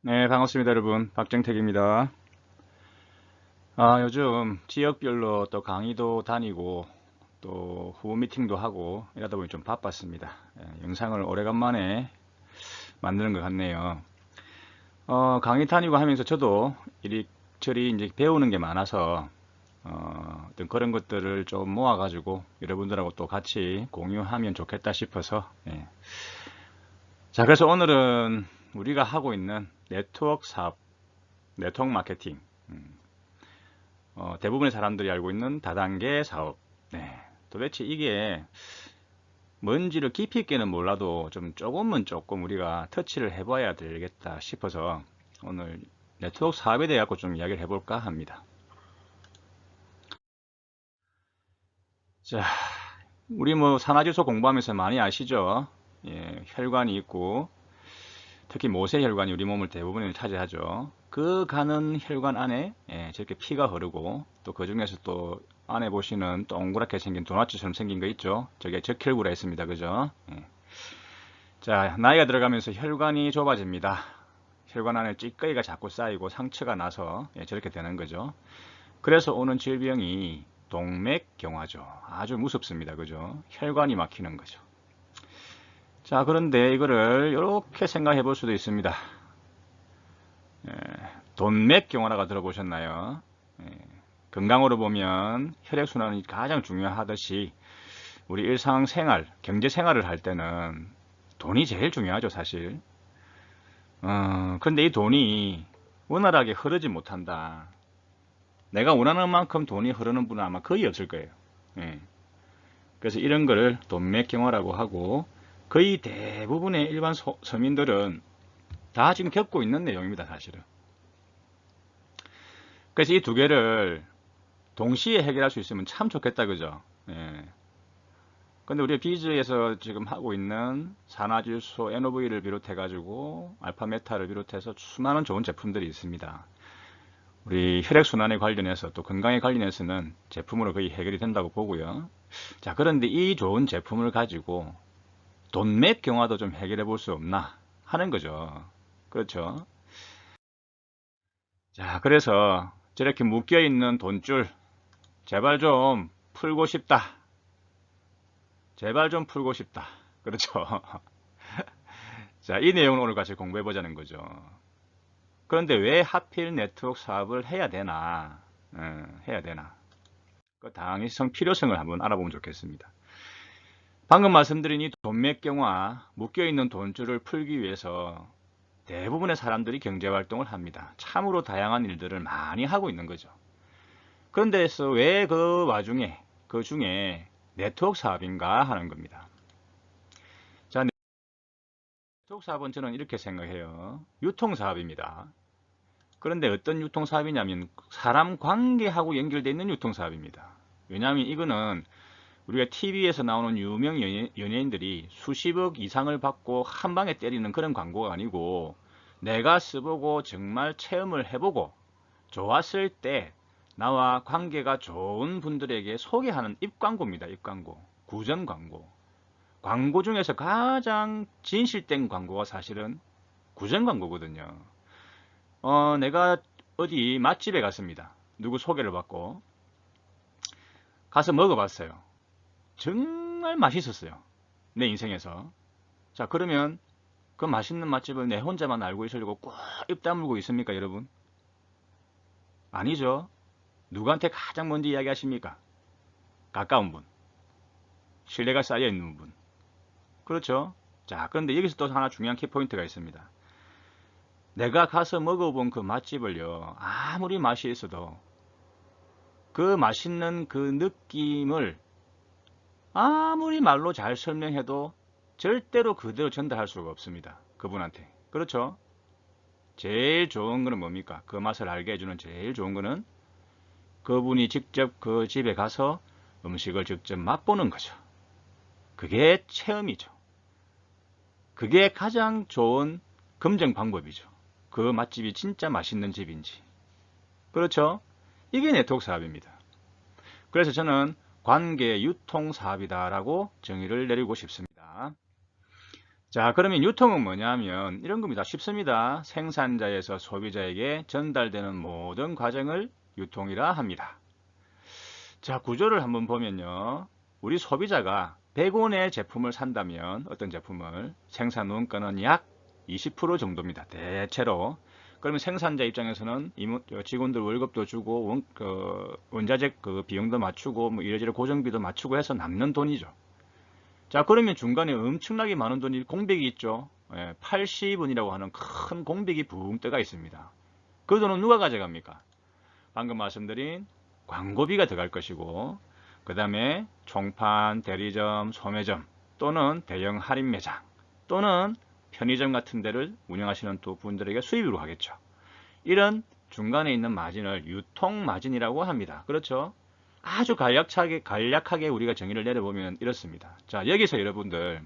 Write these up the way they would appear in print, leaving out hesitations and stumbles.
네, 반갑습니다, 여러분. 박정택입니다. 요즘 지역별로 또 강의도 다니고 또 후보 미팅도 하고 이러다 보니 좀 바빴습니다. 영상을 오래간만에 만드는 것 같네요. 강의 다니고 하면서 저도 이리저리 이제 배우는 게 많아서 어떤 그런 것들을 좀 모아가지고 여러분들하고 또 같이 공유하면 좋겠다 싶어서 자, 그래서 오늘은 우리가 하고 있는 네트워크 사업, 네트워크 마케팅, 대부분의 사람들이 알고 있는 다단계 사업. 도대체 이게 뭔지를 깊이 있게는 몰라도 좀 조금 우리가 터치를 해봐야 되겠다 싶어서 오늘 네트워크 사업에 대해 갖고 좀 이야기를 해볼까 합니다. 자, 우리 뭐 산화지수 공부하면서 많이 아시죠? 혈관이 있고 특히 모세혈관이 우리 몸을 대부분을 차지하죠. 그 가는 혈관 안에 저렇게 피가 흐르고 또 그 중에서 또 안에 보시는 동그랗게 생긴 도넛처럼 생긴 거 있죠. 저게 적혈구라 했습니다. 그죠? 자, 나이가 들어가면서 혈관이 좁아집니다. 혈관 안에 찌꺼기가 자꾸 쌓이고 상처가 나서 저렇게 되는 거죠. 그래서 오는 질병이 동맥경화죠. 아주 무섭습니다. 그죠? 혈관이 막히는 거죠. 자, 그런데 이거를 이렇게 생각해 볼 수도 있습니다. 동맥경화라고 들어보셨나요? 건강으로 보면 혈액순환이 가장 중요하듯이 우리 일상생활, 경제생활을 할 때는 돈이 제일 중요하죠, 사실. 그런데 이 돈이 원활하게 흐르지 못한다. 내가 원하는 만큼 돈이 흐르는 분은 아마 거의 없을 거예요. 그래서 이런 거를 동맥경화라고 하고 거의 대부분의 일반 서민들은 다 지금 겪고 있는 내용입니다, 사실은. 그래서 이 두 개를 동시에 해결할 수 있으면 참 좋겠다, 그죠? 근데 우리 비즈에서 지금 하고 있는 산화질소 NOV를 비롯해 가지고 알파메타를 비롯해서 수많은 좋은 제품들이 있습니다. 우리 혈액순환에 관련해서 또 건강에 관련해서는 제품으로 거의 해결이 된다고 보고요. 자, 그런데 이 좋은 제품을 가지고 돈맥경화도 좀 해결해 볼 수 없나 하는 거죠. 그렇죠? 자, 그래서 저렇게 묶여 있는 돈줄 제발 좀 풀고 싶다. 제발 좀 풀고 싶다. 그렇죠? 자, 이 내용을 오늘 같이 공부해 보자는 거죠. 그런데 왜 하필 네트워크 사업을 해야 되나? 해야 되나? 그 당위성, 필요성을 한번 알아보면 좋겠습니다. 방금 말씀드린 이 돈맥경화, 묶여있는 돈줄을 풀기 위해서 대부분의 사람들이 경제활동을 합니다. 참으로 다양한 일들을 많이 하고 있는 거죠. 그런데 왜 그 와중에, 그 중에 네트워크 사업인가 하는 겁니다. 자, 네트워크 사업은 저는 이렇게 생각해요. 유통사업입니다. 그런데 어떤 유통사업이냐면 사람 관계하고 연결되어 있는 유통사업입니다. 왜냐하면 이거는 우리가 TV에서 나오는 유명 연예인들이 수십억 이상을 받고 한 방에 때리는 그런 광고가 아니고 내가 써보고 정말 체험을 해보고 좋았을 때 나와 관계가 좋은 분들에게 소개하는 입광고입니다. 입광고. 구전 광고. 광고 중에서 가장 진실된 광고가 사실은 구전 광고거든요. 내가 어디 맛집에 갔습니다. 누구 소개를 받고 가서 먹어봤어요. 정말 맛있었어요. 내 인생에서. 자, 그러면 그 맛있는 맛집을 내 혼자만 알고 있으려고 꼭 입 다물고 있습니까, 여러분? 아니죠. 누구한테 가장 먼저 이야기하십니까? 가까운 분. 신뢰가 쌓여 있는 분. 그렇죠? 자, 그런데 여기서 또 하나 중요한 키포인트가 있습니다. 내가 가서 먹어본 그 맛집을요, 아무리 맛이 있어도 그 맛있는 그 느낌을 아무리 말로 잘 설명해도 절대로 그대로 전달할 수가 없습니다. 그분한테. 그렇죠? 제일 좋은 거는 뭡니까? 그 맛을 알게 해주는 제일 좋은 거는 그분이 직접 그 집에 가서 음식을 직접 맛보는 거죠. 그게 체험이죠. 그게 가장 좋은 검증 방법이죠. 그 맛집이 진짜 맛있는 집인지. 그렇죠? 이게 네트워크 사업입니다. 그래서 저는 관계 유통 사업이다라고 정의를 내리고 싶습니다. 자, 그러면 유통은 뭐냐면 이런 겁니다. 쉽습니다. 생산자에서 소비자에게 전달되는 모든 과정을 유통이라 합니다. 자, 구조를 한번 보면요. 우리 소비자가 100원의 제품을 산다면 어떤 제품을 생산 원가는 약 20% 정도입니다. 대체로. 그러면 생산자 입장에서는 직원들 월급도 주고 원자재 비용도 맞추고 뭐 이래저래 고정비도 맞추고 해서 남는 돈이죠. 자, 그러면 중간에 엄청나게 많은 돈이 공백이 있죠. 80원이라고 하는 큰 공백이 붕 떠가 있습니다. 그 돈은 누가 가져갑니까? 방금 말씀드린 광고비가 들어갈 것이고, 그 다음에 총판, 대리점, 소매점 또는 대형 할인 매장 또는 편의점 같은 데를 운영하시는 또 분들에게 수입으로 하겠죠. 이런 중간에 있는 마진을 유통마진이라고 합니다. 그렇죠? 아주 간략하게 우리가 정의를 내려보면 이렇습니다. 자, 여기서 여러분들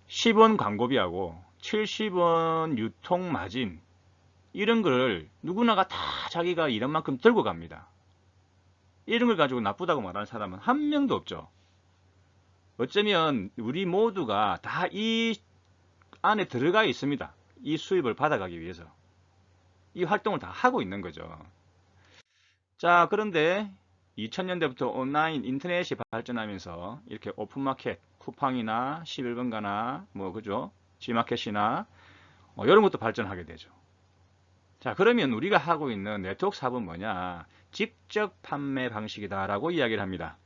10원 광고비하고 70원 유통마진 이런 걸 누구나가 다 자기가 이런 만큼 들고 갑니다. 이런 걸 가지고 나쁘다고 말하는 사람은 한 명도 없죠. 어쩌면 우리 모두가 다 이 안에 들어가 있습니다. 이 수입을 받아가기 위해서. 이 활동을 다 하고 있는 거죠. 자, 그런데 2000년대부터 온라인 인터넷이 발전하면서 이렇게 오픈마켓, 쿠팡이나 11번가나 뭐 그죠? G마켓이나 이런 것도 발전하게 되죠. 자, 그러면 우리가 하고 있는 네트워크 사업은 뭐냐? 직접 판매 방식이다라고 이야기를 합니다.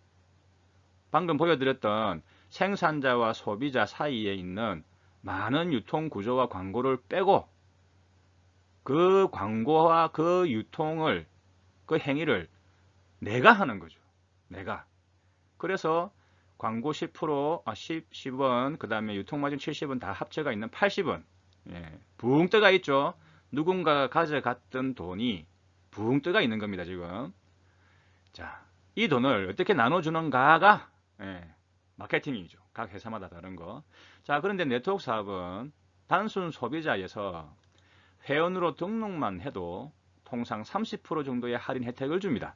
방금 보여드렸던 생산자와 소비자 사이에 있는 많은 유통 구조와 광고를 빼고 그 광고와 그 유통을, 그 행위를 내가 하는 거죠. 내가. 그래서 광고 10원, 그 다음에 유통마진 70원 다 합쳐가 있는 80원. 붕 떠가 있죠. 누군가가 가져갔던 돈이 붕 떠가 있는 겁니다, 지금. 자, 이 돈을 어떻게 나눠주는가가 마케팅이죠. 각 회사마다 다른 거. 자, 그런데 네트워크 사업은 단순 소비자에서 회원으로 등록만 해도 통상 30% 정도의 할인 혜택을 줍니다.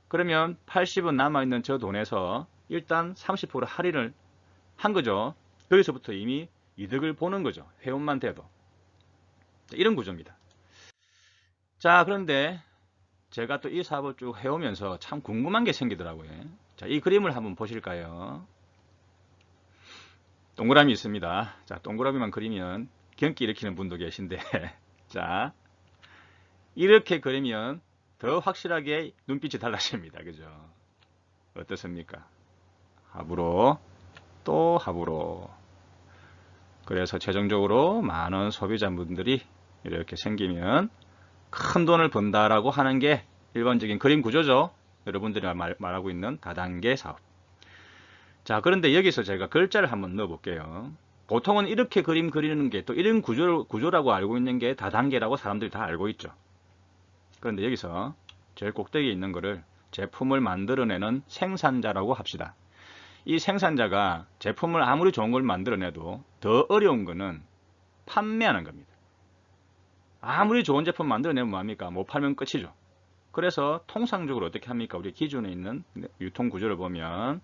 그러면 80원 남아있는 저 돈에서 일단 30% 할인을 한 거죠. 여기서부터 이미 이득을 보는 거죠. 회원만 돼도. 이런 구조입니다. 자, 그런데 제가 또 이 사업을 쭉 해오면서 참 궁금한 게 생기더라고요. 자, 이 그림을 한번 보실까요? 동그라미 있습니다. 자, 동그라미만 그리면 경기 일으키는 분도 계신데 자, 이렇게 그리면 더 확실하게 눈빛이 달라집니다. 그죠? 어떻습니까? 합으로 또 합으로. 그래서 최종적으로 많은 소비자분들이 이렇게 생기면 큰 돈을 번다라고 하는 게 일반적인 그림 구조죠. 여러분들이 말하고 있는 다단계 사업. 자, 그런데 여기서 제가 글자를 한번 넣어 볼게요. 보통은 이렇게 그림 그리는 게 또 이런 구조라고 알고 있는 게 다단계라고 사람들이 다 알고 있죠. 그런데 여기서 제일 꼭대기에 있는 거를 제품을 만들어내는 생산자라고 합시다. 이 생산자가 제품을 아무리 좋은 걸 만들어내도 더 어려운 거는 판매하는 겁니다. 아무리 좋은 제품 만들어내면 뭐합니까? 못 팔면 끝이죠. 그래서 통상적으로 어떻게 합니까? 우리 기존에 있는 유통 구조를 보면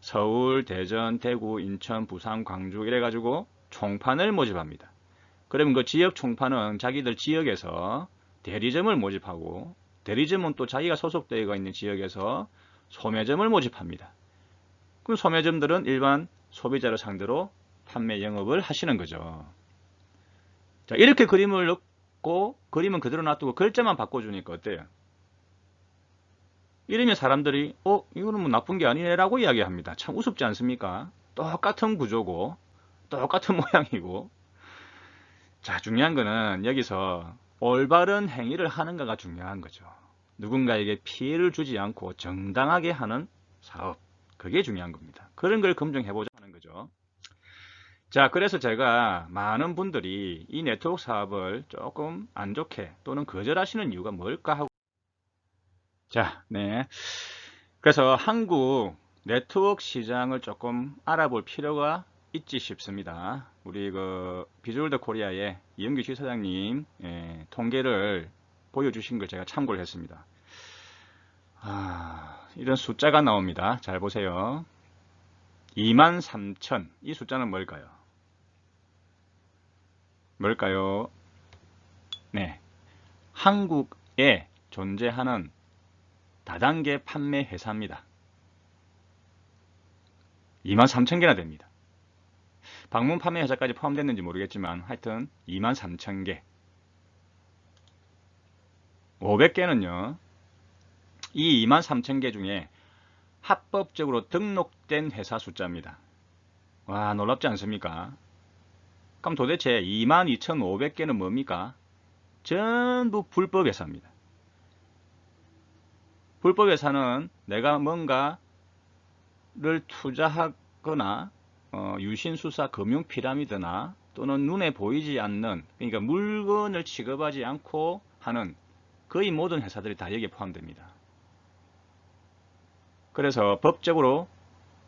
서울, 대전, 대구, 인천, 부산, 광주 이래가지고 총판을 모집합니다. 그러면 그 지역 총판은 자기들 지역에서 대리점을 모집하고 대리점은 또 자기가 소속되어 있는 지역에서 소매점을 모집합니다. 그럼 소매점들은 일반 소비자를 상대로 판매 영업을 하시는 거죠. 자, 이렇게 그림을 넣고 그림은 그대로 놔두고 글자만 바꿔주니까 어때요? 이러면 사람들이 이거는 뭐 나쁜 게 아니네 라고 이야기합니다. 참 우습지 않습니까? 똑같은 구조고 똑같은 모양이고. 자, 중요한 거는 여기서 올바른 행위를 하는가가 중요한 거죠. 누군가에게 피해를 주지 않고 정당하게 하는 사업, 그게 중요한 겁니다. 그런 걸 검증해보자 하는 거죠. 자, 그래서 제가 많은 분들이 이 네트워크 사업을 조금 안 좋게 또는 거절하시는 이유가 뭘까 하고. 자, 네. 그래서 한국 네트워크 시장을 조금 알아볼 필요가 있지 싶습니다. 우리 비주얼더 코리아의 이영규 지사장님 통계를 보여주신 걸 제가 참고를 했습니다. 이런 숫자가 나옵니다. 잘 보세요. 23,000. 이 숫자는 뭘까요? 뭘까요? 네. 한국에 존재하는 다단계 판매 회사입니다. 23,000개나 됩니다. 방문 판매 회사까지 포함됐는지 모르겠지만 하여튼 23,000개. 500개는요. 이 23,000개 중에 합법적으로 등록된 회사 숫자입니다. 와, 놀랍지 않습니까? 그럼 도대체 22,500개는 뭡니까? 전부 불법 회사입니다. 불법 회사는 내가 뭔가를 투자하거나 유신수사 금융 피라미드나 또는 눈에 보이지 않는, 그러니까 물건을 취급하지 않고 하는 거의 모든 회사들이 다 여기에 포함됩니다. 그래서 법적으로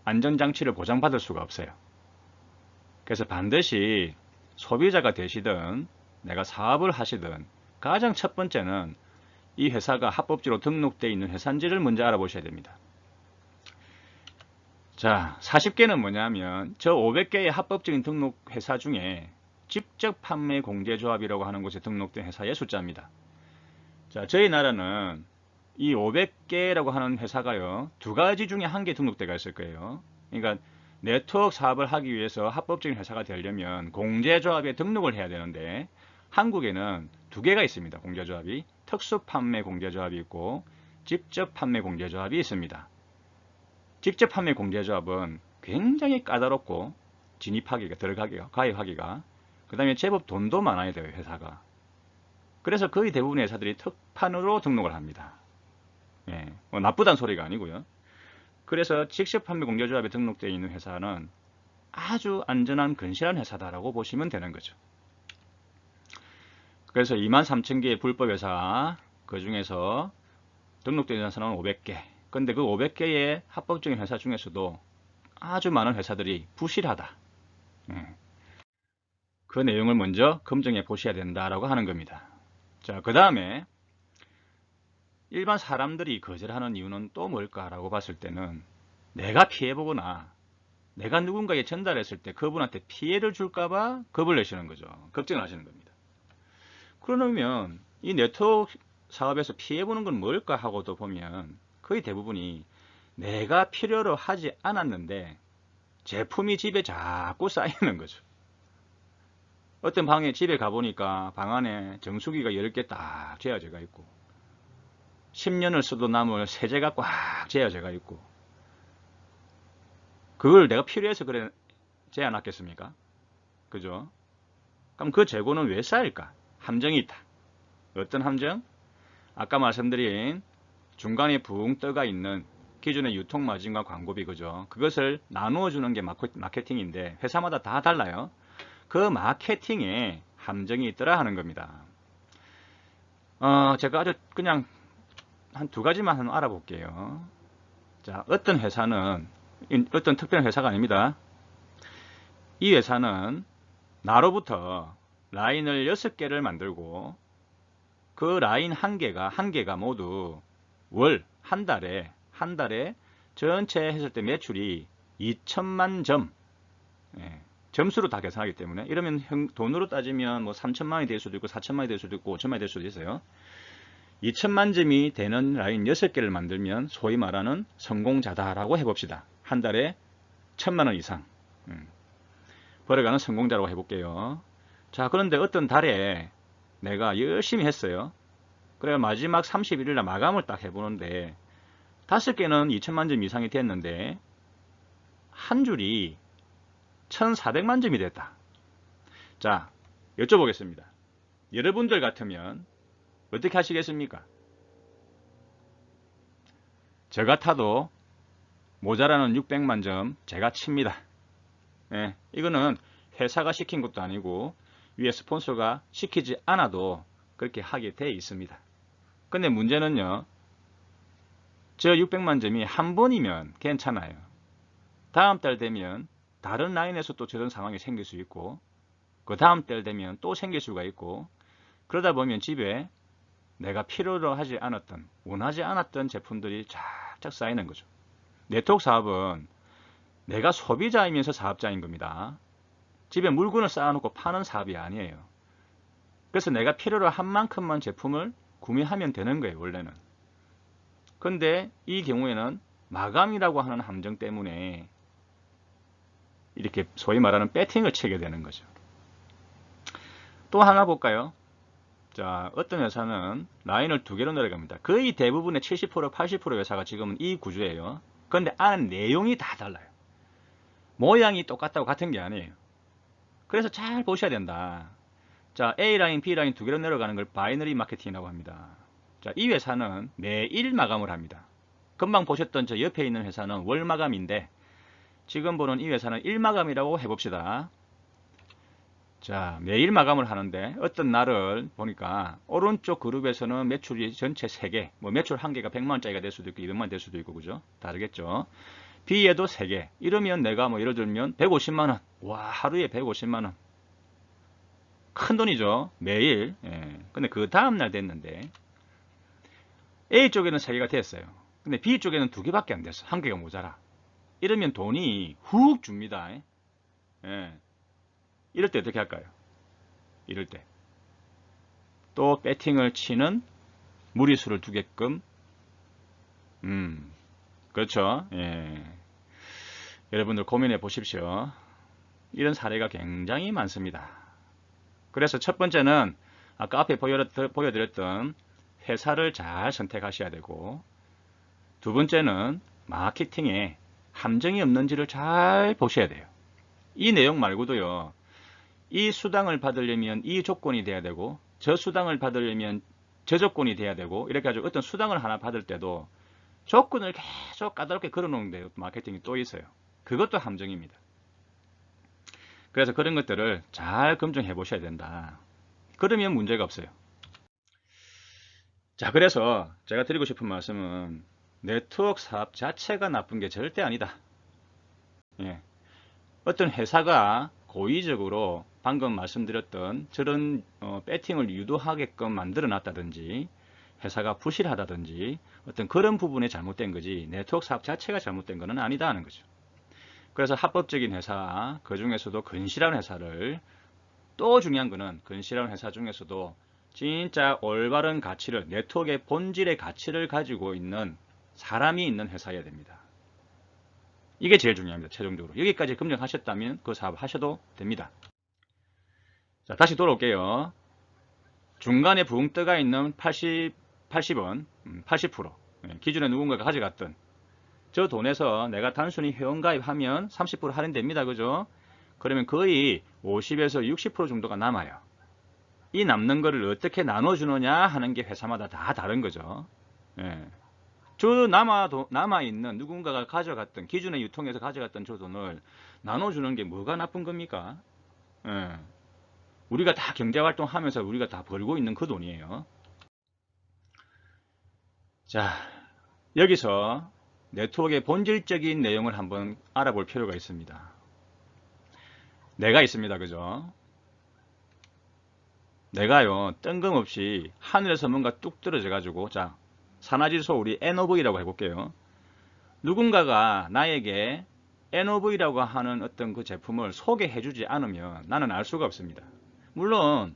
안전장치를 보장받을 수가 없어요. 그래서 반드시 소비자가 되시든 내가 사업을 하시든 가장 첫 번째는 이 회사가 합법적으로 등록되어 있는 회사인지를 먼저 알아보셔야 됩니다. 자, 40개는 뭐냐면 저 500개의 합법적인 등록 회사 중에 직접 판매 공제조합이라고 하는 곳에 등록된 회사의 숫자입니다. 자, 저희 나라는 이 500개라고 하는 회사가요, 두 가지 중에 한 개 등록대가 있을 거예요. 그러니까 네트워크 사업을 하기 위해서 합법적인 회사가 되려면 공제조합에 등록을 해야 되는데 한국에는 두 개가 있습니다. 공제조합이 특수판매 공제조합이 있고 직접 판매 공제조합이 있습니다. 직접 판매 공제조합은 굉장히 까다롭고 진입하기가, 들어가기가, 가입하기가, 그 다음에 제법 돈도 많아야 돼요, 회사가. 그래서 거의 대부분의 회사들이 특판으로 등록을 합니다. 예, 뭐 나쁘다는 소리가 아니고요. 그래서 직접 판매 공제조합에 등록되어 있는 회사는 아주 안전한 근실한 회사다라고 보시면 되는 거죠. 그래서 23,000개의 불법 회사, 그 중에서 등록된 회사는 500개. 근데 그 500개의 합법적인 회사 중에서도 아주 많은 회사들이 부실하다. 그 내용을 먼저 검증해 보셔야 된다라고 하는 겁니다. 자, 그 다음에 일반 사람들이 거절하는 이유는 또 뭘까라고 봤을 때는 내가 피해보거나 내가 누군가에게 전달했을 때 그분한테 피해를 줄까봐 겁을 내시는 거죠. 걱정을 하시는 겁니다. 그러면 이 네트워크 사업에서 피해보는 건 뭘까 하고도 보면 거의 대부분이 내가 필요로 하지 않았는데 제품이 집에 자꾸 쌓이는 거죠. 어떤 방에 집에 가보니까 방 안에 정수기가 10개 딱 재어져가 있고 10년을 써도 남을 세제가 꽉 재어져가 있고 그걸 내가 필요해서 그래 재어놨겠습니까? 그죠? 그럼 그 재고는 왜 쌓일까? 함정이 있다. 어떤 함정? 아까 말씀드린 중간에 붕 떠가 있는 기존의 유통마진과 광고비, 그죠? 그것을 나누어 주는 게 마케팅인데 회사마다 다 달라요. 그 마케팅에 함정이 있더라 하는 겁니다. 제가 아주 그냥 한 두 가지만 한번 알아볼게요. 자, 어떤 회사는, 어떤 특별한 회사가 아닙니다. 이 회사는 나로부터 라인을 6개를 만들고 그 라인 한 개가 모두 한 달에 전체 했을 때 매출이 2천만 점, 점수로 다 계산하기 때문에 이러면 돈으로 따지면 뭐 3천만 원이 될 수도 있고 4천만 원이 될 수도 있고 5천만 원이 될 수도 있어요. 2천만 점이 되는 라인 6개를 만들면 소위 말하는 성공자다라고 해봅시다. 한 달에 1,000만 원 이상 벌어가는 성공자라고 해볼게요. 자, 그런데 어떤 달에 내가 열심히 했어요. 그래 마지막 31일날 마감을 딱 해보는데 5개는 2천만 점 이상이 됐는데 한 줄이 1,400만 점이 됐다. 자, 여쭤보겠습니다. 여러분들 같으면 어떻게 하시겠습니까? 저 같아도 모자라는 600만 점 제가 칩니다. 이거는 회사가 시킨 것도 아니고 위에 스폰서가 시키지 않아도 그렇게 하게 돼 있습니다. 근데 문제는요, 저 600만 점이 한 번이면 괜찮아요. 다음 달 되면 다른 라인에서 또 저런 상황이 생길 수 있고 그 다음 달 되면 또 생길 수가 있고 그러다 보면 집에 내가 필요로 하지 않았던, 원하지 않았던 제품들이 쫙쫙 쌓이는 거죠. 네트워크 사업은 내가 소비자이면서 사업자인 겁니다. 집에 물건을 쌓아놓고 파는 사업이 아니에요. 그래서 내가 필요로 한 만큼만 제품을 구매하면 되는 거예요, 원래는. 근데 이 경우에는 마감이라고 하는 함정 때문에 이렇게 소위 말하는 배팅을 치게 되는 거죠. 또 하나 볼까요? 자, 어떤 회사는 라인을 두 개로 내려갑니다. 거의 대부분의 70%, 80% 회사가 지금은 이 구조예요. 그런데 안에 내용이 다 달라요. 모양이 똑같다고 같은 게 아니에요. 그래서 잘 보셔야 된다. 자, A라인, B라인 두 개로 내려가는 걸 바이너리 마케팅이라고 합니다. 자, 이 회사는 매일 마감을 합니다. 금방 보셨던 저 옆에 있는 회사는 월 마감인데 지금 보는 이 회사는 일 마감이라고 해봅시다. 자, 매일 마감을 하는데 어떤 날을 보니까 오른쪽 그룹에서는 매출이 전체 3개, 뭐 매출 1개가 100만원짜리가 될 수도 있고 200만원 될 수도 있고 그죠? 다르겠죠? B에도 3개. 이러면 내가 뭐 예를 들면 150만원. 와, 하루에 150만원. 큰 돈이죠. 매일. 예. 근데 그 다음날 됐는데 A 쪽에는 3개가 됐어요. 근데 B 쪽에는 2개밖에 안 됐어. 1개가 모자라. 이러면 돈이 훅 줍니다. 예. 이럴 때 어떻게 할까요? 이럴 때. 또 배팅을 치는 무리수를 두게끔 그렇죠. 예. 여러분들 고민해 보십시오. 이런 사례가 굉장히 많습니다. 그래서 첫 번째는 아까 앞에 보여드렸던 회사를 잘 선택하셔야 되고 두 번째는 마케팅에 함정이 없는지를 잘 보셔야 돼요. 이 내용 말고도요. 이 수당을 받으려면 이 조건이 돼야 되고 저 수당을 받으려면 저 조건이 돼야 되고 이렇게 해가지고 어떤 수당을 하나 받을 때도 조건을 계속 까다롭게 걸어놓은 데 마케팅이 또 있어요. 그것도 함정입니다. 그래서 그런 것들을 잘 검증해 보셔야 된다. 그러면 문제가 없어요. 자, 그래서 제가 드리고 싶은 말씀은 네트워크 사업 자체가 나쁜 게 절대 아니다. 예. 어떤 회사가 고의적으로 방금 말씀드렸던 저런 배팅을 유도하게끔 만들어 놨다든지 회사가 부실하다든지 어떤 그런 부분에 잘못된 거지 네트워크 사업 자체가 잘못된 것은 아니다 하는 거죠. 그래서 합법적인 회사, 그 중에서도 건실한 회사를 또 중요한 거는 건실한 회사 중에서도 진짜 올바른 가치를 네트워크의 본질의 가치를 가지고 있는 사람이 있는 회사여야 됩니다. 이게 제일 중요합니다. 최종적으로. 여기까지 검증하셨다면 그 사업 하셔도 됩니다. 자, 다시 돌아올게요. 중간에 붕 떠가 있는 80원, 80%. 기존에 누군가가 가져갔던 저 돈에서 내가 단순히 회원가입하면 30% 할인됩니다. 그죠? 그러면 거의 50에서 60% 정도가 남아요. 이 남는 거를 어떻게 나눠주느냐 하는 게 회사마다 다 다른 거죠. 예. 저 남아있는 누군가가 가져갔던 기존에 유통해서 가져갔던 저 돈을 나눠주는 게 뭐가 나쁜 겁니까? 예. 우리가 다 경제활동 하면서 우리가 다 벌고 있는 그 돈이에요. 자, 여기서 네트워크의 본질적인 내용을 한번 알아볼 필요가 있습니다. 내가 있습니다. 그죠? 내가요, 뜬금없이 하늘에서 뭔가 뚝 떨어져 가지고, 자, 산화질소 우리 NOV라고 해볼게요. 누군가가 나에게 NOV라고 하는 어떤 그 제품을 소개해주지 않으면 나는 알 수가 없습니다. 물론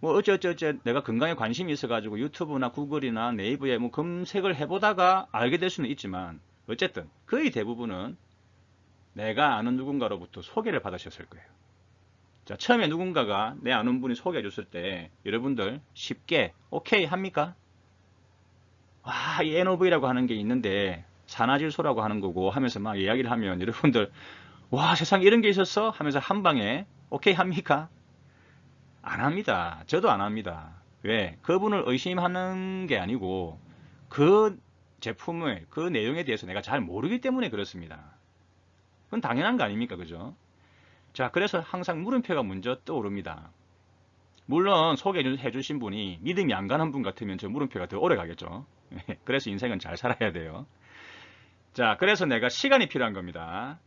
뭐 어쩌 내가 건강에 관심이 있어가지고 유튜브나 구글이나 네이버에 뭐 검색을 해보다가 알게 될 수는 있지만 어쨌든 거의 대부분은 내가 아는 누군가로부터 소개를 받으셨을 거예요. 자, 처음에 누군가가 내 아는 분이 소개해 줬을 때 여러분들 쉽게 오케이 합니까? 와, 이 NOV라고 하는 게 있는데 산화질소라고 하는 거고 하면서 막 이야기를 하면 여러분들 와, 세상에 이런 게 있었어? 하면서 한 방에 오케이 합니까? 안 합니다. 저도 안 합니다. 왜? 그분을 의심하는 게 아니고 그 제품의 그 내용에 대해서 내가 잘 모르기 때문에 그렇습니다. 그건 당연한 거 아닙니까? 그죠? 자, 그래서 항상 물음표가 먼저 떠오릅니다. 물론 소개해 주신 분이 믿음이 안 가는 분 같으면 저 물음표가 더 오래 가겠죠. 그래서 인생은 잘 살아야 돼요. 자, 그래서 내가 시간이 필요한 겁니다.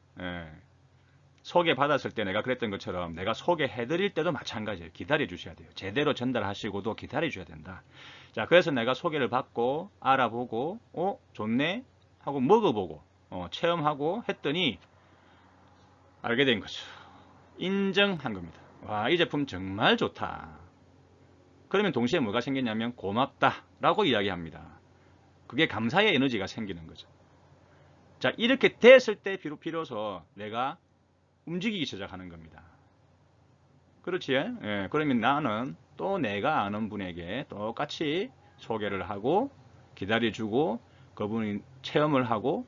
소개받았을 때 내가 그랬던 것처럼 내가 소개해드릴 때도 마찬가지예요. 기다려 주셔야 돼요. 제대로 전달하시고도 기다려 줘야 된다. 자, 그래서 내가 소개를 받고 알아보고 좋네 하고 먹어보고 체험하고 했더니 알게 된 거죠. 인정한 겁니다. 와, 이 제품 정말 좋다. 그러면 동시에 뭐가 생겼냐면 고맙다 라고 이야기합니다. 그게 감사의 에너지가 생기는 거죠. 자, 이렇게 됐을 때 비로소 내가 움직이기 시작하는 겁니다. 그렇지? 예, 그러면 나는 또 내가 아는 분에게 똑같이 소개를 하고 기다려주고 그분이 체험을 하고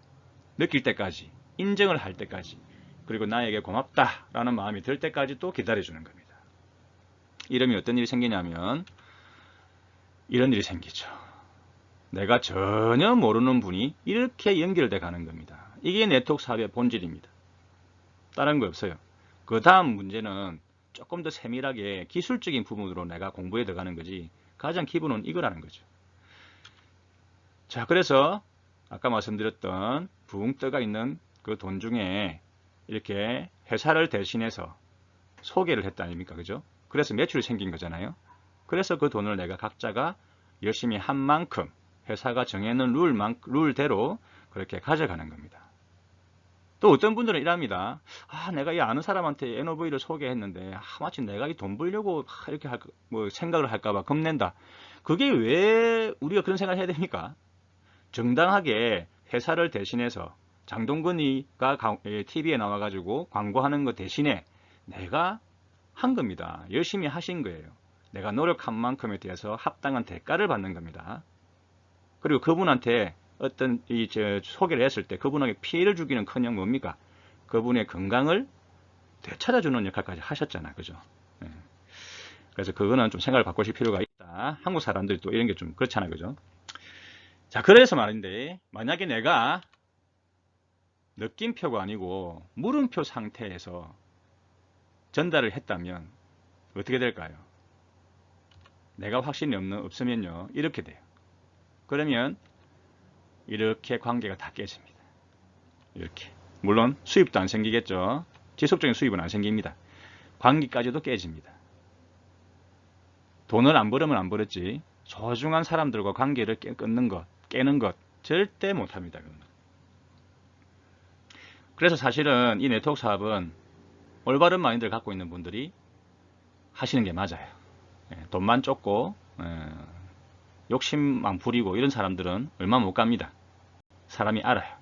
느낄 때까지, 인정을 할 때까지, 그리고 나에게 고맙다라는 마음이 들 때까지 또 기다려주는 겁니다. 이러면 어떤 일이 생기냐면 이런 일이 생기죠. 내가 전혀 모르는 분이 이렇게 연결돼 가는 겁니다. 이게 네트워크 사업의 본질입니다. 다른 거 없어요. 그 다음 문제는 조금 더 세밀하게 기술적인 부분으로 내가 공부해 들어가는 거지, 가장 기본은 이거라는 거죠. 자, 그래서 아까 말씀드렸던 붕 떠가 있는 그 돈 중에 이렇게 회사를 대신해서 소개를 했다 아닙니까? 그죠? 그래서 매출이 생긴 거잖아요. 그래서 그 돈을 내가 각자가 열심히 한 만큼 회사가 정해놓은 룰대로 그렇게 가져가는 겁니다. 또 어떤 분들은 이랍니다. 아, 내가 이 아는 사람한테 NOV를 소개했는데 마치 내가 이 돈 벌려고 이렇게 생각을 할까봐 겁낸다. 그게 왜 우리가 그런 생각을 해야 됩니까? 정당하게 회사를 대신해서 장동건이가 TV에 나와가지고 광고하는 것 대신에 내가 한 겁니다. 열심히 하신 거예요. 내가 노력한 만큼에 대해서 합당한 대가를 받는 겁니다. 그리고 그분한테 어떤 소개를 했을 때 그분에게 피해를 주기는커녕 뭡니까? 그분의 건강을 되찾아주는 역할까지 하셨잖아, 그죠? 네. 그래서 그거는 좀 생각을 바꾸실 필요가 있다. 한국 사람들이 또 이런 게 좀 그렇잖아요, 그죠? 자, 그래서 말인데 만약에 내가 느낌표가 아니고 물음표 상태에서 전달을 했다면 어떻게 될까요? 내가 확신이 없으면요, 이렇게 돼요. 그러면 이렇게 관계가 다 깨집니다. 이렇게. 물론 수입도 안 생기겠죠. 지속적인 수입은 안 생깁니다. 관계까지도 깨집니다. 돈을 안 벌으면 안 벌었지 소중한 사람들과 관계를 깨는 것 절대 못합니다. 그래서 사실은 이 네트워크 사업은 올바른 마인드를 갖고 있는 분들이 하시는 게 맞아요. 돈만 쫓고 욕심만 부리고 이런 사람들은 얼마 못 갑니다. 사람이 알아요.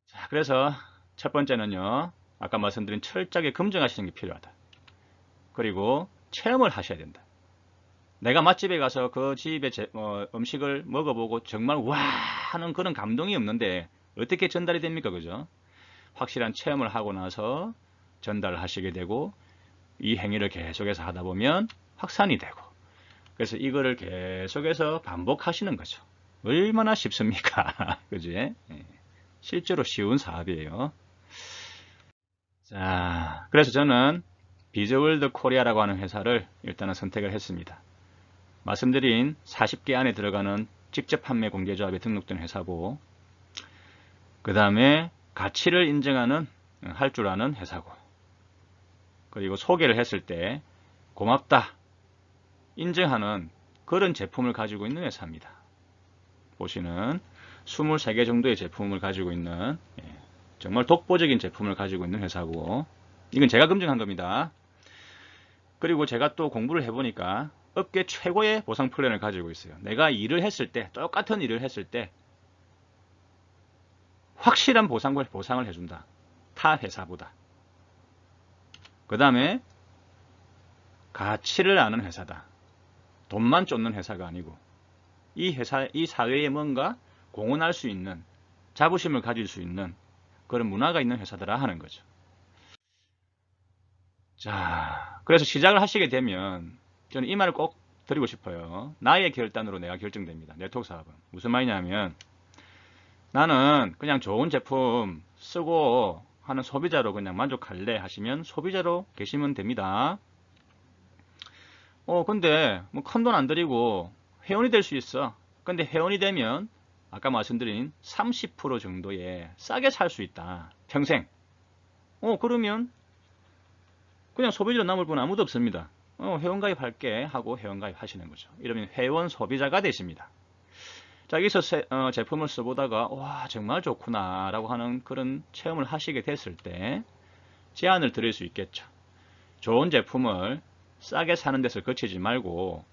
자, 그래서 첫 번째는요, 아까 말씀드린 철저하게 검증하시는 게 필요하다. 그리고 체험을 하셔야 된다. 내가 맛집에 가서 그 집의 음식을 먹어보고 정말 와 하는 그런 감동이 없는데 어떻게 전달이 됩니까? 그죠? 확실한 체험을 하고 나서 전달을 하시게 되고 이 행위를 계속해서 하다 보면 확산이 되고, 그래서 이거를 계속해서 반복하시는 거죠. 얼마나 쉽습니까? 그지? 실제로 쉬운 사업이에요. 자, 그래서 저는 비즈월드 코리아라고 하는 회사를 일단은 선택을 했습니다. 말씀드린 40개 안에 들어가는 직접 판매 공제조합에 등록된 회사고, 그 다음에 가치를 인정하는 할 줄 아는 회사고, 그리고 소개를 했을 때 고맙다 인정하는 그런 제품을 가지고 있는 회사입니다. 보시는 23개 정도의 제품을 가지고 있는 정말 독보적인 제품을 가지고 있는 회사고, 이건 제가 검증한 겁니다. 그리고 제가 또 공부를 해보니까 업계 최고의 보상 플랜을 가지고 있어요. 내가 일을 했을 때, 똑같은 일을 했을 때 확실한 보상을 해준다. 타 회사보다. 그 다음에 가치를 아는 회사다. 돈만 쫓는 회사가 아니고 이 사회에 뭔가 공헌할 수 있는, 자부심을 가질 수 있는 그런 문화가 있는 회사더라 하는 거죠. 자, 그래서 시작을 하시게 되면 저는 이 말을 꼭 드리고 싶어요. 나의 결단으로 내가 결정됩니다. 네트워크 사업은. 무슨 말이냐면 나는 그냥 좋은 제품 쓰고 하는 소비자로 그냥 만족할래 하시면 소비자로 계시면 됩니다. 근데 뭐 큰 돈 안 들이고 회원이 될 수 있어. 근데 회원이 되면 아까 말씀드린 30% 정도에 싸게 살 수 있다. 평생. 그러면 그냥 소비자로 남을 분 아무도 없습니다. 회원가입 할게 하고 회원가입 하시는 거죠. 이러면 회원 소비자가 되십니다. 자, 여기서 제품을 써보다가 와 정말 좋구나 라고 하는 그런 체험을 하시게 됐을 때 제안을 드릴 수 있겠죠. 좋은 제품을 싸게 사는 데서 그치지 말고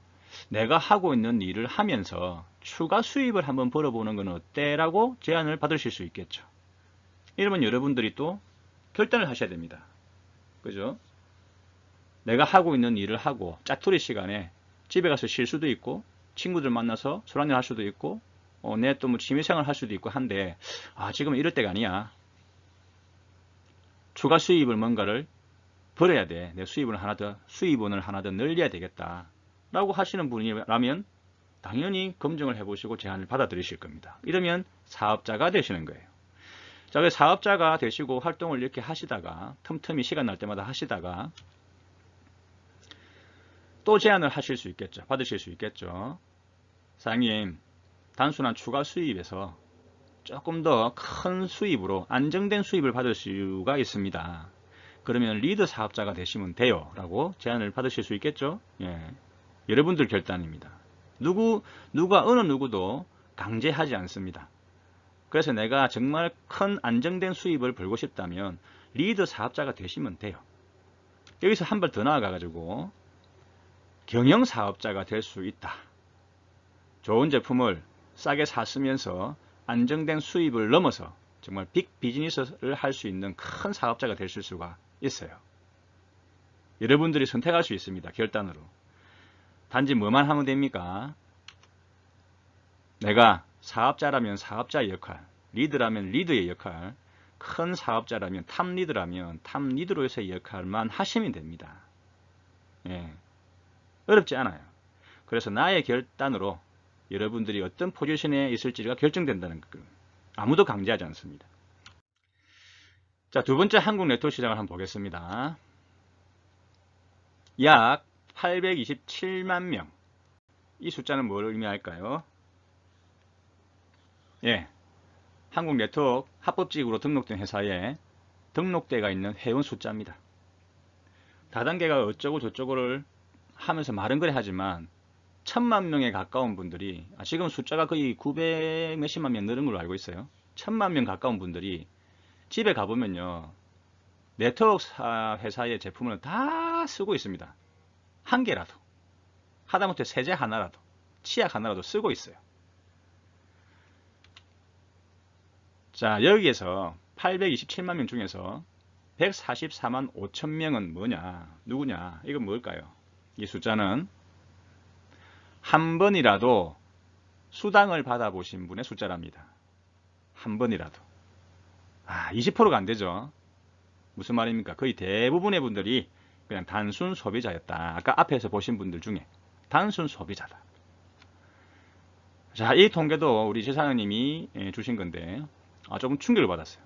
내가 하고 있는 일을 하면서 추가 수입을 한번 벌어보는 건 어때? 라고 제안을 받으실 수 있겠죠. 이러면 여러분들이 또 결단을 하셔야 됩니다. 그죠? 내가 하고 있는 일을 하고 짜투리 시간에 집에 가서 쉴 수도 있고 친구들 만나서 술 한잔 할 수도 있고 내 또 뭐 취미생활 할 수도 있고 한데 지금은 이럴 때가 아니야. 추가 수입을 뭔가를 벌어야 돼. 내 수입원을 하나 더 늘려야 되겠다. 라고 하시는 분이라면 당연히 검증을 해보시고 제안을 받아들이실 겁니다. 이러면 사업자가 되시는 거예요. 자, 그래서 사업자가 되시고 활동을 이렇게 하시다가 틈틈이 시간 날 때마다 하시다가 또 제안을 하실 수 있겠죠. 받으실 수 있겠죠. 사장님, 단순한 추가 수입에서 조금 더 큰 수입으로 안정된 수입을 받을 수가 있습니다. 그러면 리드 사업자가 되시면 돼요 라고 제안을 받으실 수 있겠죠. 예. 여러분들 결단입니다. 누가 어느 누구도 강제하지 않습니다. 그래서 내가 정말 큰 안정된 수입을 벌고 싶다면 리드 사업자가 되시면 돼요. 여기서 한 발 더 나아가 가지고 경영 사업자가 될 수 있다. 좋은 제품을 싸게 샀으면서 안정된 수입을 넘어서 정말 빅 비즈니스를 할 수 있는 큰 사업자가 되실 수가 있어요. 여러분들이 선택할 수 있습니다. 결단으로. 단지 뭐만 하면 됩니까? 내가 사업자라면 사업자의 역할, 리드라면 리드의 역할, 큰 사업자라면 탑 리드라면 탑 리드로서의 역할만 하시면 됩니다. 예. 어렵지 않아요. 그래서 나의 결단으로 여러분들이 어떤 포지션에 있을지가 결정된다는 것. 아무도 강제하지 않습니다. 자, 두 번째 한국 네트워크 시장을 한번 보겠습니다. 약 827만 명. 이 숫자는 뭘 의미할까요? 예, 한국 네트워크 합법직으로 등록된 회사에 등록대가 있는 회원 숫자입니다. 다단계가 어쩌고 저쩌고를 하면서 말은 그래 하지만 1000만 명에 가까운 분들이 지금 숫자가 거의 900 몇십만 명 늘은 걸로 알고 있어요. 1000만 명 가까운 분들이 집에 가보면요, 네트워크 회사의 제품을 다 쓰고 있습니다. 한 개라도, 하다못해 세제 하나라도, 치약 하나라도 쓰고 있어요. 자, 여기에서 827만 명 중에서 144만 5천 명은 뭐냐, 누구냐, 이건 뭘까요? 이 숫자는 한 번이라도 수당을 받아보신 분의 숫자랍니다. 한 번이라도. 20%가 안 되죠. 무슨 말입니까? 거의 대부분의 분들이 그냥 단순 소비자였다. 아까 앞에서 보신 분들 중에 단순 소비자다. 자, 이 통계도 우리 지사장님이 주신 건데 조금 충격을 받았어요.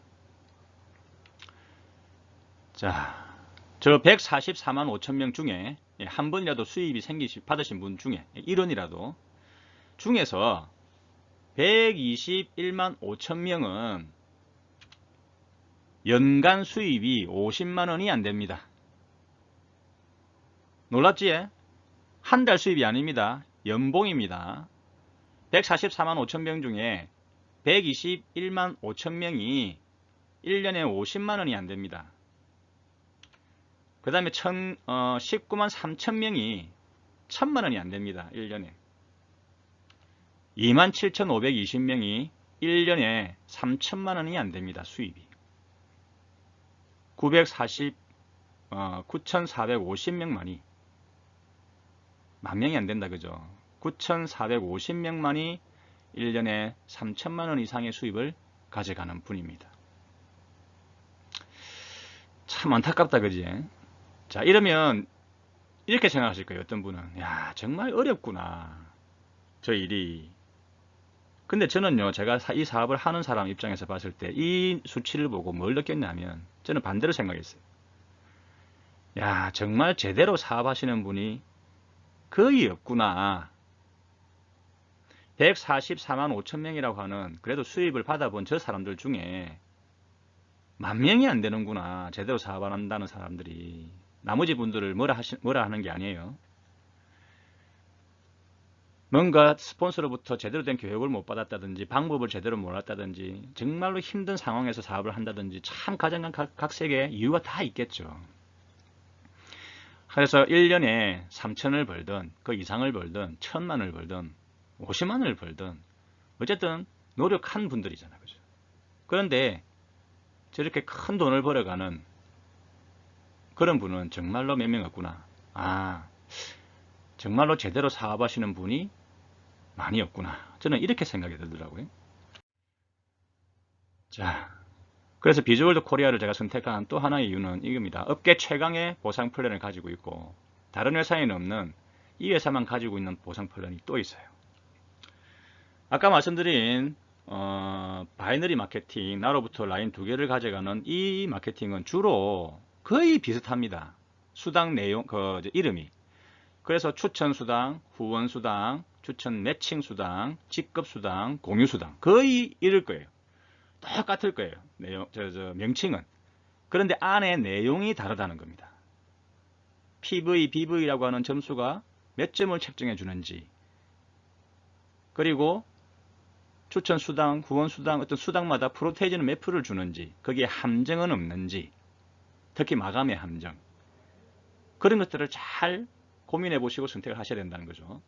자, 저 144만 5천 명 중에 한 번이라도 수입이 받으신 분 중에 1원이라도 중에서 121만 5천 명은 연간 수입이 50만 원이 안 됩니다. 놀랍지? 한 달 수입이 아닙니다. 연봉입니다. 144만 5천 명 중에 121만 5천 명이 1년에 50만 원이 안 됩니다. 그 다음에 19만 3천 명이 1000만 원이 안 됩니다. 1년에. 27,520명이 1년에 3천만 원이 안 됩니다. 수입이. 9,450명만이 만 명이 안 된다. 그죠? 9,450명만이 1년에 3천만 원 이상의 수입을 가져가는 분입니다. 참 안타깝다. 그지? 자, 이러면 이렇게 생각하실 거예요. 어떤 분은 야, 정말 어렵구나. 저 일이. 근데 저는요, 제가 이 사업을 하는 사람 입장에서 봤을 때 이 수치를 보고 뭘 느꼈냐면 저는 반대로 생각했어요. 야, 정말 제대로 사업하시는 분이 거의 없구나. 144만 5천 명이라고 하는 그래도 수입을 받아본 저 사람들 중에 만 명이 안 되는구나. 제대로 사업 안 한다는 사람들이. 나머지 분들을 뭐라 하는 게 아니에요. 뭔가 스폰서로부터 제대로 된 교육을 못 받았다든지 방법을 제대로 몰랐다든지 정말로 힘든 상황에서 사업을 한다든지 참 각각색의 이유가 다 있겠죠. 그래서 1년에 3천을 벌든 그 이상을 벌든 1,000만을 벌든 50만을 벌든 어쨌든 노력한 분들이잖아요. 그죠? 그런데 저렇게 큰 돈을 벌어가는 그런 분은 정말로 몇 명 없구나. 아, 정말로 제대로 사업하시는 분이 많이 없구나. 저는 이렇게 생각이 들더라고요. 자, 그래서 비주얼드 코리아를 제가 선택한 또 하나의 이유는 이겁니다. 업계 최강의 보상 플랜을 가지고 있고 다른 회사에는 없는 이 회사만 가지고 있는 보상 플랜이 또 있어요. 아까 말씀드린 바이너리 마케팅, 나로부터 라인 2개를 가져가는 이 마케팅은 주로 거의 비슷합니다. 수당 내용, 이름이. 그래서 추천 수당, 후원 수당, 추천 매칭 수당, 직급 수당, 공유 수당 거의 이럴 거예요. 똑같을 거예요. 내용, 명칭은. 그런데 안에 내용이 다르다는 겁니다. PV, BV라고 하는 점수가 몇 점을 책정해 주는지, 그리고 추천 수당, 후원 수당, 어떤 수당마다 프로테이지는 몇 프로를 주는지, 거기에 함정은 없는지, 특히 마감의 함정. 그런 것들을 잘 고민해 보시고 선택을 하셔야 된다는 거죠.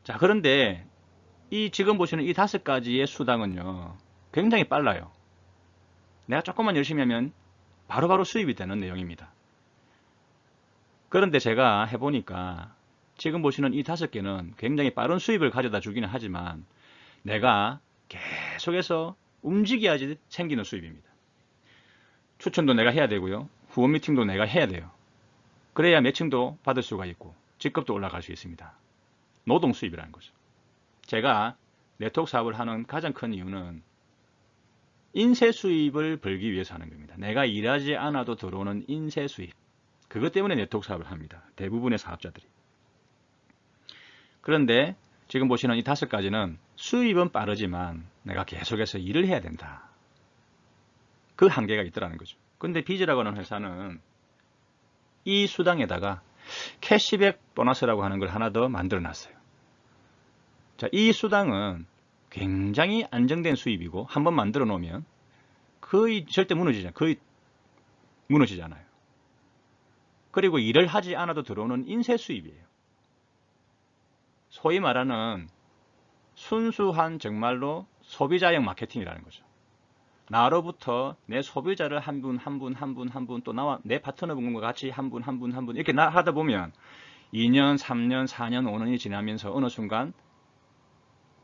자, 그런데 이 지금 보시는 이 5가지의 수당은요, 굉장히 빨라요. 내가 조금만 열심히 하면 바로바로 수입이 되는 내용입니다. 그런데 제가 해보니까 지금 보시는 이 5개는 굉장히 빠른 수입을 가져다 주기는 하지만 내가 계속해서 움직여야지 생기는 수입입니다. 추천도 내가 해야 되고요. 후원 미팅도 내가 해야 돼요. 그래야 매칭도 받을 수가 있고 직급도 올라갈 수 있습니다. 노동 수입이라는 거죠. 제가 네트워크 사업을 하는 가장 큰 이유는 인쇄 수입을 벌기 위해서 하는 겁니다. 내가 일하지 않아도 들어오는 인쇄 수입. 그것 때문에 네트워크 사업을 합니다. 대부분의 사업자들이. 그런데 지금 보시는 이 5가지는 수입은 빠르지만 내가 계속해서 일을 해야 된다. 그 한계가 있더라는 거죠. 근데 비즈라고 하는 회사는 이 수당에다가 캐시백 보너스라고 하는 걸 하나 더 만들어 놨어요. 자, 이 수당은 굉장히 안정된 수입이고 한번 만들어 놓으면 거의 절대 무너지지 않아요. 그리고 일을 하지 않아도 들어오는 인쇄 수입이에요. 소위 말하는 순수한 정말로 소비자형 마케팅이라는 거죠. 나로부터 내 소비자를 한 분 또 나와 내 파트너분과 같이 한 분 이렇게 하다 보면 2년, 3년, 4년, 5년이 지나면서 어느 순간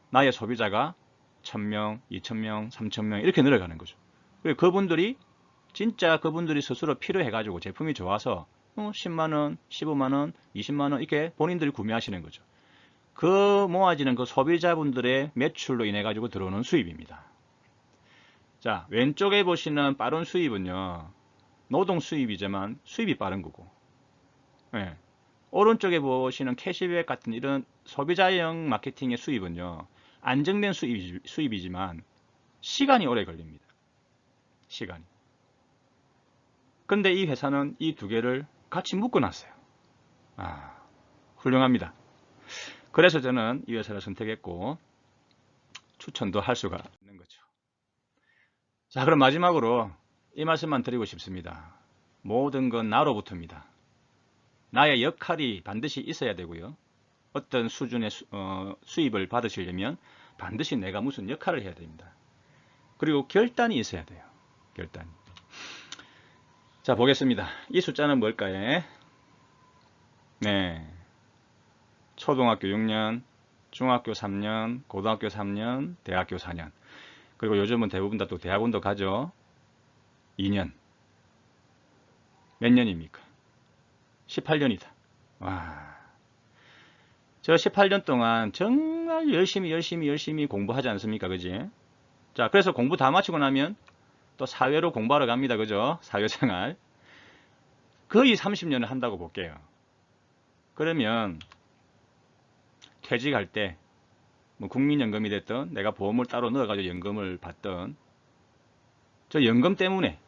나의 소비자가 1,000명, 2,000명, 3,000명 이렇게 늘어가는 거죠. 그리고 그분들이 진짜 그분들이 스스로 필요해가지고 제품이 좋아서 10만원, 15만원, 20만원 이렇게 본인들이 구매하시는 거죠. 그 모아지는 그 소비자분들의 매출로 인해 가지고 들어오는 수입입니다. 자, 왼쪽에 보시는 빠른 수입은요, 노동 수입이지만 수입이 빠른 거고, 네. 오른쪽에 보시는 캐시백 같은 이런 소비자형 마케팅의 수입은요, 안정된 수입이지만 시간이 오래 걸립니다. 시간이. 근데 이 회사는 이 2개를 같이 묶어놨어요. 훌륭합니다. 그래서 저는 이 회사를 선택했고 추천도 할 수가 있는 거죠. 자, 그럼 마지막으로 이 말씀만 드리고 싶습니다. 모든 건 나로부터입니다. 나의 역할이 반드시 있어야 되고요. 어떤 수준의 수입을 받으시려면 반드시 내가 무슨 역할을 해야 됩니다. 그리고 결단이 있어야 돼요. 결단이. 자, 보겠습니다. 이 숫자는 뭘까요? 네. 초등학교 6년, 중학교 3년, 고등학교 3년, 대학교 4년. 그리고 요즘은 대부분 다 또 대학원도 가죠. 2년. 몇 년입니까? 18년이다. 와. 저 18년 동안 정말 열심히 공부하지 않습니까? 그지? 자, 그래서 공부 다 마치고 나면 또 사회로 공부하러 갑니다. 그죠? 사회생활. 거의 30년을 한다고 볼게요. 그러면 퇴직할 때 뭐 국민연금이 됐든 내가 보험을 따로 넣어가지고 연금을 받든 저 연금 때문에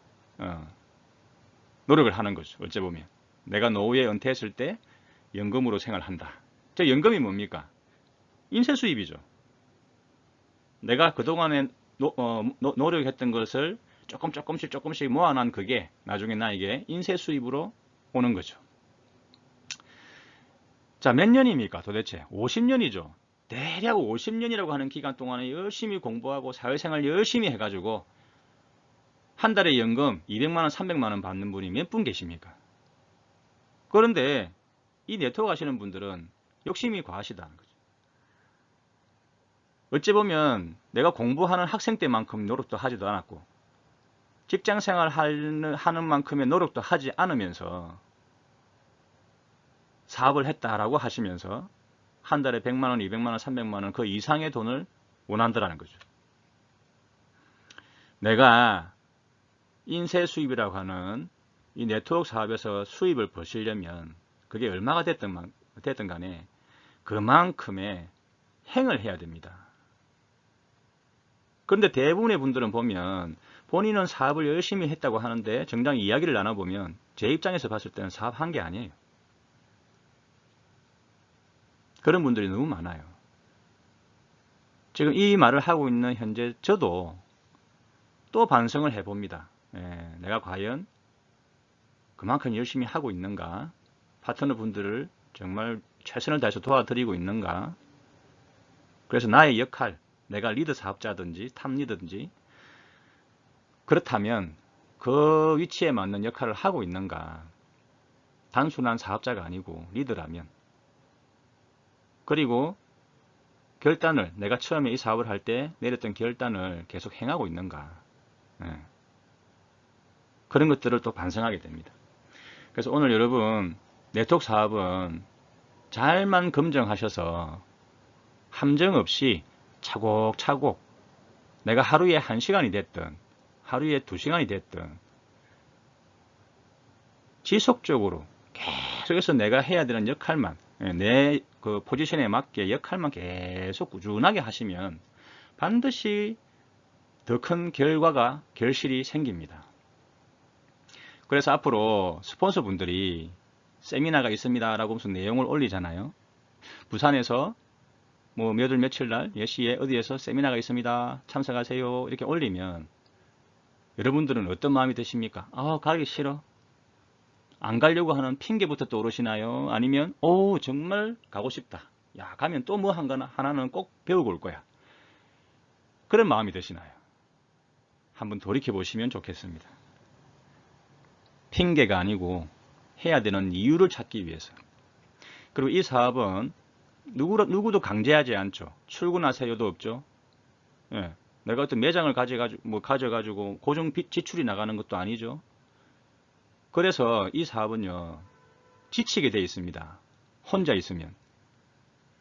노력을 하는 거죠. 어째 보면 내가 노후에 은퇴했을 때 연금으로 생활한다. 저 연금이 뭡니까? 인쇄 수입이죠. 내가 그동안에 노력했던 것을 조금씩 모아놓은 그게 나중에 나에게 인쇄 수입으로 오는 거죠. 자, 몇 년입니까 도대체? 50년이죠. 대략 50년이라고 하는 기간 동안에 열심히 공부하고 사회생활 열심히 해가지고 한 달에 연금 200만원, 300만원 받는 분이 몇 분 계십니까? 그런데 이 네트워크 하시는 분들은 욕심이 과하시다는 거죠. 어찌 보면 내가 공부하는 학생 때만큼 노력도 하지도 않았고 직장생활 하는 만큼의 노력도 하지 않으면서 사업을 했다라고 하시면서 한 달에 100만원, 200만원, 300만원 그 이상의 돈을 원한다는 거죠. 내가 인쇄 수입이라고 하는 이 네트워크 사업에서 수입을 버시려면 그게 얼마가 됐든 간에 그만큼의 행을 해야 됩니다. 그런데 대부분의 분들은 보면 본인은 사업을 열심히 했다고 하는데 정작 이야기를 나눠보면 제 입장에서 봤을 때는 사업한 게 아니에요. 그런 분들이 너무 많아요. 지금 이 말을 하고 있는 현재 저도 또 반성을 해봅니다. 내가 과연 그만큼 열심히 하고 있는가? 파트너 분들을 정말 최선을 다해서 도와드리고 있는가? 그래서 나의 역할, 내가 리더 사업자든지 탑 리더든지 그렇다면 그 위치에 맞는 역할을 하고 있는가? 단순한 사업자가 아니고 리더라면. 그리고 결단을 내가 처음에 이 사업을 할 때 내렸던 결단을 계속 행하고 있는가? 그런 것들을 또 반성하게 됩니다. 그래서 오늘 여러분 네트워크 사업은 잘만 검증하셔서 함정 없이 차곡차곡 내가 하루에 1시간이 됐든 하루에 2시간이 됐든 지속적으로 계속해서 내가 해야 되는 역할만 내 그 포지션에 맞게 역할만 계속 꾸준하게 하시면 반드시 더 큰 결과가 결실이 생깁니다. 그래서 앞으로 스폰서 분들이 세미나가 있습니다 라고 무슨 내용을 올리잖아요. 부산에서 뭐 몇월 며칠 날 몇 시에 어디에서 세미나가 있습니다 참석하세요 이렇게 올리면 여러분들은 어떤 마음이 드십니까? 가기 싫어. 안 가려고 하는 핑계부터 떠오르시나요? 아니면 정말 가고 싶다. 야, 가면 또 뭐 하나는 꼭 배우고 올 거야. 그런 마음이 드시나요? 한번 돌이켜 보시면 좋겠습니다. 핑계가 아니고 해야 되는 이유를 찾기 위해서. 그리고 이 사업은 누구도 강제하지 않죠. 출근하세요도 없죠. 내가 어떤 매장을 가져가지고 고정 지출이 나가는 것도 아니죠. 그래서 이 사업은요, 지치게 되어 있습니다. 혼자 있으면.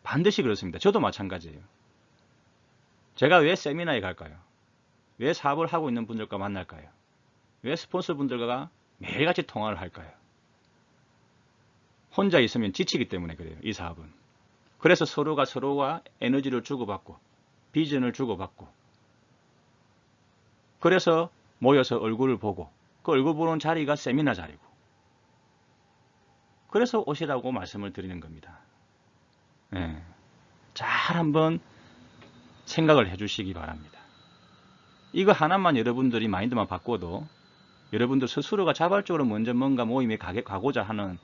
반드시 그렇습니다. 저도 마찬가지예요. 제가 왜 세미나에 갈까요? 왜 사업을 하고 있는 분들과 만날까요? 왜 스폰서 분들과 매일같이 통화를 할까요? 혼자 있으면 지치기 때문에 그래요. 이 사업은. 그래서 서로가 에너지를 주고받고 비전을 주고받고 그래서 모여서 얼굴을 보고 그 얼굴 보는 자리가 세미나 자리고 그래서 오시라고 말씀을 드리는 겁니다. 잘 한번 생각을 해주시기 바랍니다. 이거 하나만 여러분들이 마인드만 바꿔도 여러분들 스스로가 자발적으로 먼저 뭔가 모임에 가고자 하는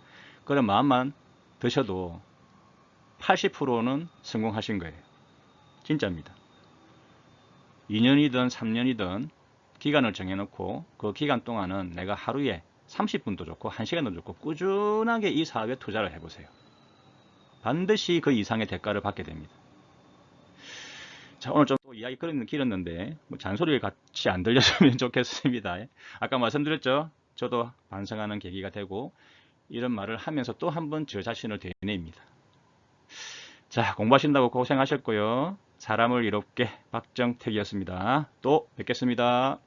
그런 마음만 드셔도 80%는 성공하신 거예요. 진짜입니다. 2년이든 3년이든 기간을 정해놓고 그 기간 동안은 내가 하루에 30분도 좋고 1시간도 좋고 꾸준하게 이 사업에 투자를 해보세요. 반드시 그 이상의 대가를 받게 됩니다. 자, 오늘 좀 또 이야기 길었는데 잔소리 같이 안 들렸으면 좋겠습니다. 아까 말씀드렸죠. 저도 반성하는 계기가 되고 이런 말을 하면서 또 한 번 저 자신을 되뇌입니다. 자, 공부하신다고 고생하셨고요. 사람을 이롭게 박정택이었습니다. 또 뵙겠습니다.